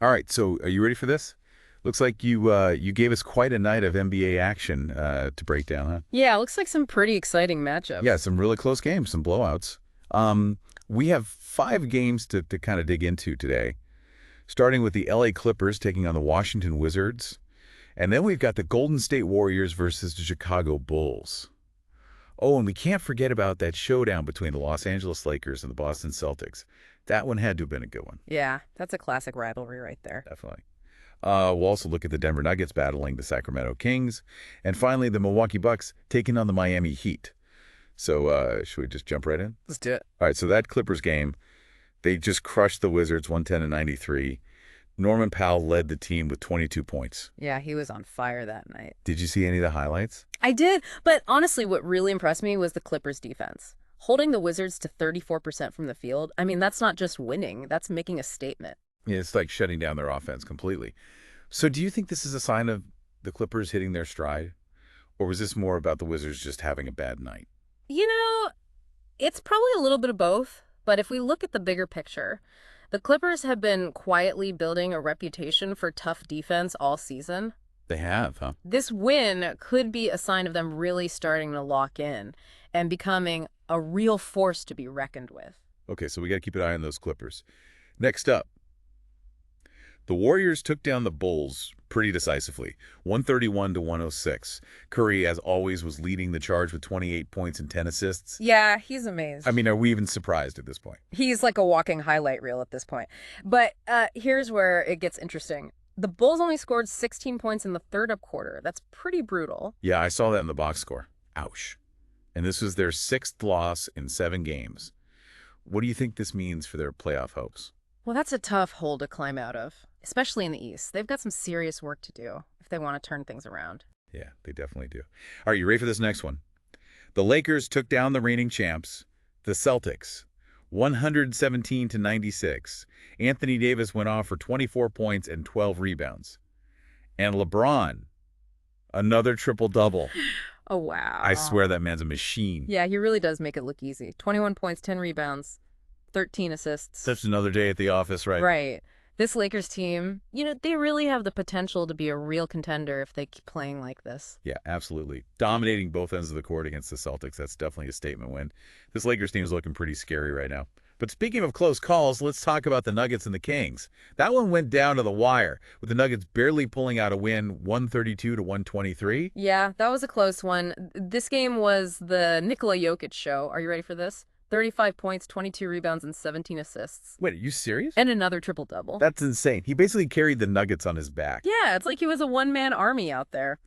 All right, so are you ready for this? Looks like you gave us quite a night of NBA action to break down, huh? Yeah, looks like some pretty exciting Yeah, matchups. some really close games, some blowouts. Um, we have five games to kind of dig into today, starting with the LA Clippers taking on the Washington Wizards, and then we've got the Golden State Warriors versus the Chicago Bulls. Oh, and we can't forget about that showdown between the Los Angeles Lakers and the Boston Celtics. That one had to have been a good one, Yeah, that's a classic rivalry right there. definitely. We'll also look at the Denver Nuggets battling the Sacramento Kings, and finally the Milwaukee Bucks taking on the Miami Heat. So should we just jump right in? Let's do it. All right, so that Clippers game, they just crushed the Wizards 110-93. Norman Powell led the team with 22 points. Yeah, he was on fire that night. Did you see any of the highlights? I did, but honestly, what really impressed me was the Clippers' defense. Holding the Wizards to 34% from the field, I mean, that's not just winning, that's making a statement. Yeah, it's like shutting down their offense completely. So do you think this is a sign of the Clippers hitting their stride? Or was this more about the Wizards just having a bad night? You know, it's probably a little bit of both, but if we look at the bigger picture, the Clippers have been quietly building a reputation for tough defense all season. They have, huh? This win could be a sign of them really starting to lock in and becoming a real force to be reckoned with. Okay, so we got to keep an eye on those Clippers. Next up, the Warriors took down the Bulls pretty decisively, 131-106. Curry, as always, was leading the charge with 28 points and 10 assists. Yeah, he's I amazed. mean, are we even surprised at this point? He's like a walking highlight reel at this point. But here's where it gets interesting. The Bulls only scored 16 points in the third up quarter. That's pretty brutal. Yeah, I saw that in the box score. Ouch. And this was their sixth loss in 7 games. What do you think this means for their playoff hopes? Well, that's a tough hole to climb out of, especially in the East. They've got some serious work to do if they want to turn things around. Yeah, they definitely do. All right, you ready for this next one? The Lakers took down the reigning champs, the Celtics, 117-96. Anthony Davis went off for 24 points and 12 rebounds. And LeBron, another triple-double. Oh, I wow. swear that man's a machine. Yeah, he really does make it look easy. 21 points, 10 rebounds, 13 assists. Such another day at the office, right? Right. This Lakers team, they really have the potential to be a real contender if they keep playing like this. Yeah, absolutely. Dominating both ends of the court against the Celtics. That's definitely a statement win. This Lakers team is looking pretty scary right now. But speaking of close calls, let's talk about the Nuggets and the Kings. That one went down to the wire, with the Nuggets barely pulling out a win, 132-123. Yeah, that was a close one. This game was the Nikola Jokic show. Are you ready for this? 35 points, 22 rebounds, and 17 assists. Wait, are you serious? And another triple-double. That's insane. He basically carried the Nuggets on his back. Yeah, it's like he was a one-man army out there.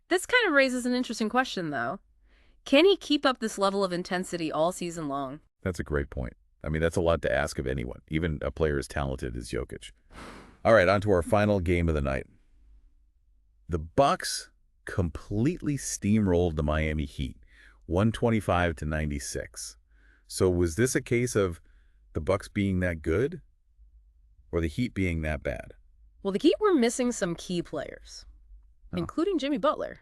This kind of raises an interesting question, though. Can he keep up this level of intensity all season long? That's a great point. I mean, that's a lot to ask of anyone, even a player as talented as Jokic. All right, on to our final game of the night. The Bucks completely steamrolled the Miami Heat, 125-96. So was this a case of the Bucks being that good or the Heat being that bad? Well, the Heat were missing some key players, Oh. including Jimmy Butler.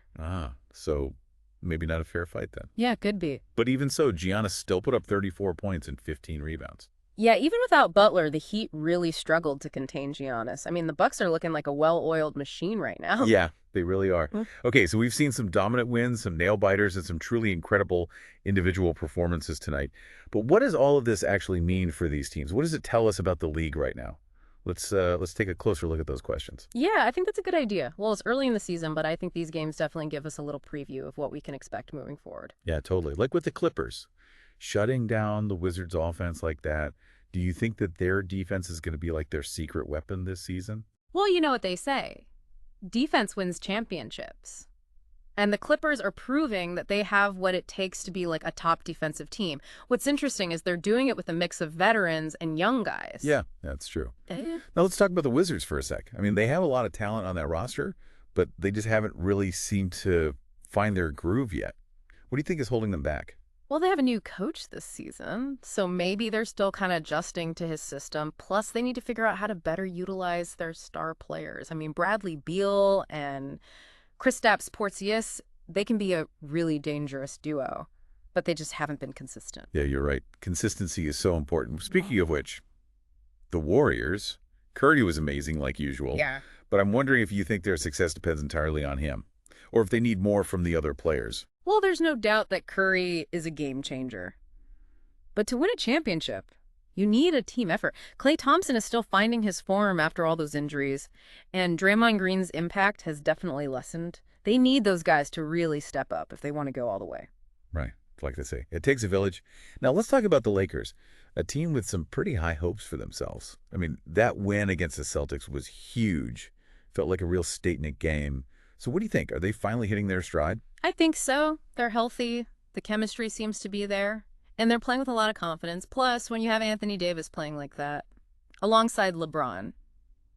So maybe not a fair fight then. Yeah, could be. But even so, Giannis still put up 34 points and 15 rebounds. Yeah, even without Butler, the Heat really struggled to contain Giannis. I mean, the Bucks are looking like a well-oiled machine right now. Yeah, they really are. Mm. Okay, so we've seen some dominant wins, some nail-biters, and some truly incredible individual performances tonight. But what does all of this actually mean for these teams? What does it tell us about the league right now? Let's take a closer look at those questions. Yeah, I think that's a good idea. Well, it's early in the season, but I think these games definitely give us a little preview of what we can expect moving forward. Yeah, totally. Like with the Clippers, shutting down the Wizards' offense like that, do you think that their defense is going to be like their secret weapon this season? Well, you know what they say. Defense wins championships. And the Clippers are proving that they have what it takes to be like a top defensive team. What's interesting is they're doing it with a mix of veterans and young guys. Yeah, that's true. Eh. Now let's talk about the Wizards for a sec. I mean, they have a lot of talent on that roster, but they just haven't really seemed to find their groove yet. What do you think is holding them back? Well, they have a new coach this season, so maybe they're still kind of adjusting to his system. Plus, they need to figure out how to better utilize their star players. I mean, Bradley Beal and Kristaps Porzingis, they can be a really dangerous duo, but they just haven't been consistent. Yeah, you're right. Consistency is so important. Speaking of which, the Warriors Curry was amazing like usual, Yeah. but I'm wondering if you think their success depends entirely on him, or if they need more from the other players. Well, there's no doubt that Curry is a game changer. But to win a championship, you need a team effort. Klay Thompson is still finding his form after all those injuries, and Draymond Green's impact has definitely lessened. They need those guys to really step up if they want to go all the way. Right. Like they say, it takes a village. Now let's talk about the Lakers, a team with some pretty high hopes for themselves. I mean, that win against the Celtics was huge. Felt like a real statement game. So what do you think? Are they finally hitting their stride? I think so. They're healthy. The chemistry seems to be there. And they're playing with a lot of confidence. Plus, when you have Anthony Davis playing like that, alongside LeBron,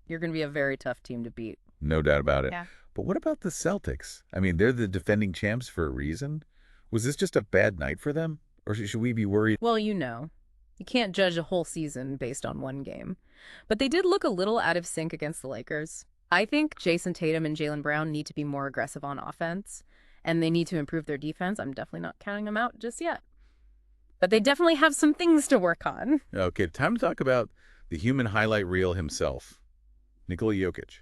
you're going to be a very tough team to beat. No doubt about it. Yeah. But what about the Celtics? I mean, they're the defending champs for a reason. Was this just a bad night for them? Or should we be worried? Well, you can't judge a whole season based on one game. But they did look a little out of sync against the Lakers. I think Jason Tatum and Jaylen Brown need to be more aggressive on offense, and they need to improve their defense. I'm definitely not counting them out just yet. But they definitely have some things to work on. Okay, time to talk about the human highlight reel himself, Nikola Jokic.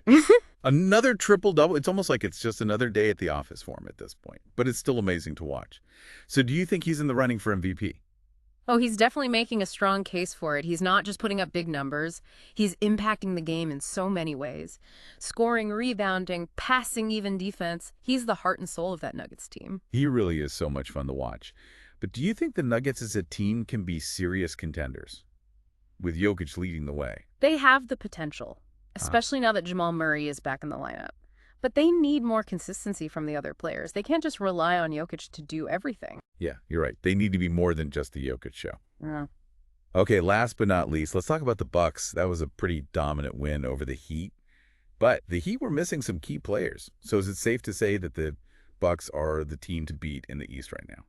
Another triple-double. It's almost like it's just another day at the office for him at this point, but it's still amazing to watch. So do you think he's in the running for MVP? Oh, he's definitely making a strong case for it. He's not just putting up big numbers. He's impacting the game in so many ways. Scoring, rebounding, passing, even defense. He's the heart and soul of that Nuggets team. He really is so much fun to watch. But do you think the Nuggets as a team can be serious contenders, with Jokic leading the way? They have the potential, especially now that Jamal Murray is back in the lineup. But they need more consistency from the other players. They can't just rely on Jokic to do everything. Yeah, you're right. They need to be more than just the Jokic show. Yeah. Okay, last but not least, let's talk about the Bucks. That was a pretty dominant win over the Heat. But the Heat were missing some key players. So is it safe to say that the Bucks are the team to beat in the East right now?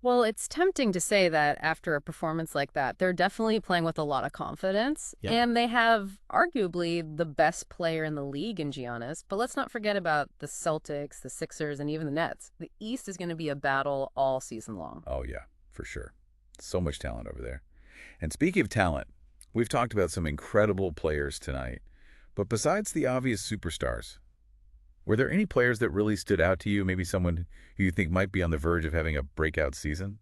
Well, it's tempting to say that after a performance like that. They're definitely playing with a lot of confidence, Yeah. and they have arguably the best player in the league in Giannis. But let's not forget about the Celtics, the Sixers, and even the Nets. The East is going to be a battle all season long. Oh, yeah, for sure. So much talent over there. And speaking of talent, we've talked about some incredible players tonight. But besides the obvious superstars, were there any players that really stood out to you? Maybe someone who you think might be on the verge of having a breakout season?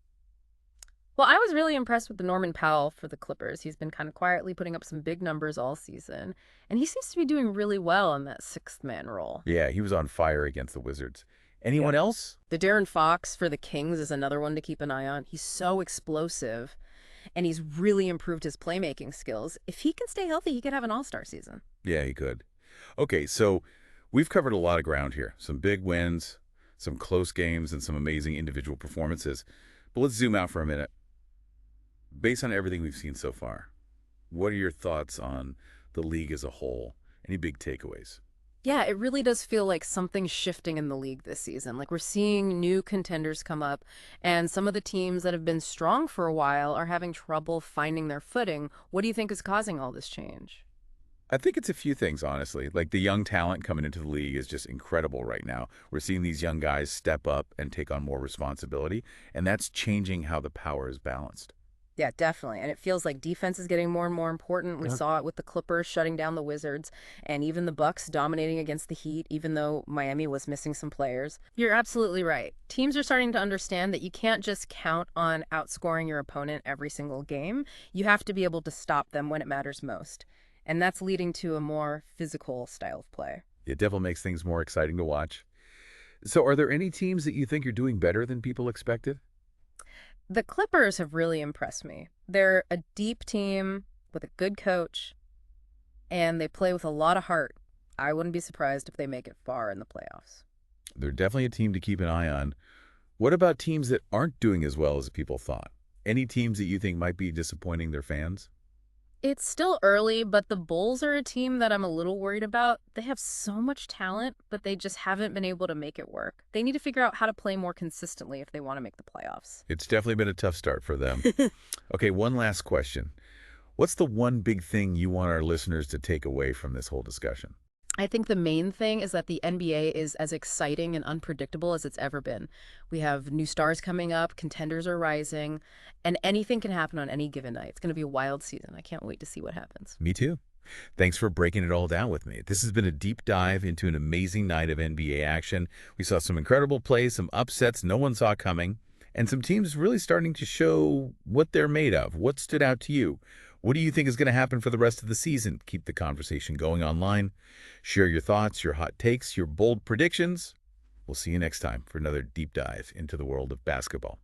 Well, I was really impressed with the Norman Powell for the Clippers. He's been kind of quietly putting up some big numbers all season, and he seems to be doing really well in that sixth man role. Yeah, he was on fire against the Wizards. Anyone else? The De'Aaron Fox for the Kings is another one to keep an eye on. He's so explosive, and he's really improved his playmaking skills. If he can stay healthy, he could have an all-star season. Yeah, he could. Okay, so we've covered a lot of ground here. Some big wins, some close games, and some amazing individual performances. But let's zoom out for a minute. Based on everything we've seen so far, what are your thoughts on the league as a whole? Any big takeaways? Yeah, it really does feel like something's shifting in the league this season. Like we're seeing new contenders come up, and some of the teams that have been strong for a while are having trouble finding their footing. What do you think is causing all this change? I think it's a few things, honestly. Like the young talent coming into the league is just incredible right now. We're seeing these young guys step up and take on more responsibility, and that's changing how the power is balanced. Yeah, definitely. And it feels like defense is getting more and more important. We Yeah. saw it with the Clippers shutting down the Wizards and even the Bucks dominating against the Heat, even though Miami was missing some players. You're absolutely right. Teams are starting to understand that you can't just count on outscoring your opponent every single game. You have to be able to stop them when it matters most. And that's leading to a more physical style of play. It definitely makes things more exciting to watch. So are there any teams that you think are doing better than people expected? The Clippers have really impressed me. They're a deep team with a good coach, and they play with a lot of heart. I wouldn't be surprised if they make it far in the playoffs. They're definitely a team to keep an eye on. What about teams that aren't doing as well as people thought? Any teams that you think might be disappointing their fans? It's still early, but the Bulls are a team that I'm a little worried about. They have so much talent, but they just haven't been able to make it work. They need to figure out how to play more consistently if they want to make the playoffs. It's definitely been a tough start for them. Okay, one last question. What's the one big thing you want our listeners to take away from this whole discussion? I think the main thing is that the NBA is as exciting and unpredictable as it's ever been. We have new stars coming up, contenders are rising, and anything can happen on any given night. It's going to be a wild season. I can't wait to see what happens. Me too. Thanks for breaking it all down with me. This has been a deep dive into an amazing night of NBA action. We saw some incredible plays, some upsets no one saw coming, and some teams really starting to show what they're made of. What stood out to you? What do you think is going to happen for the rest of the season? Keep the conversation going online. Share your thoughts, your hot takes, your bold predictions. We'll see you next time for another deep dive into the world of basketball.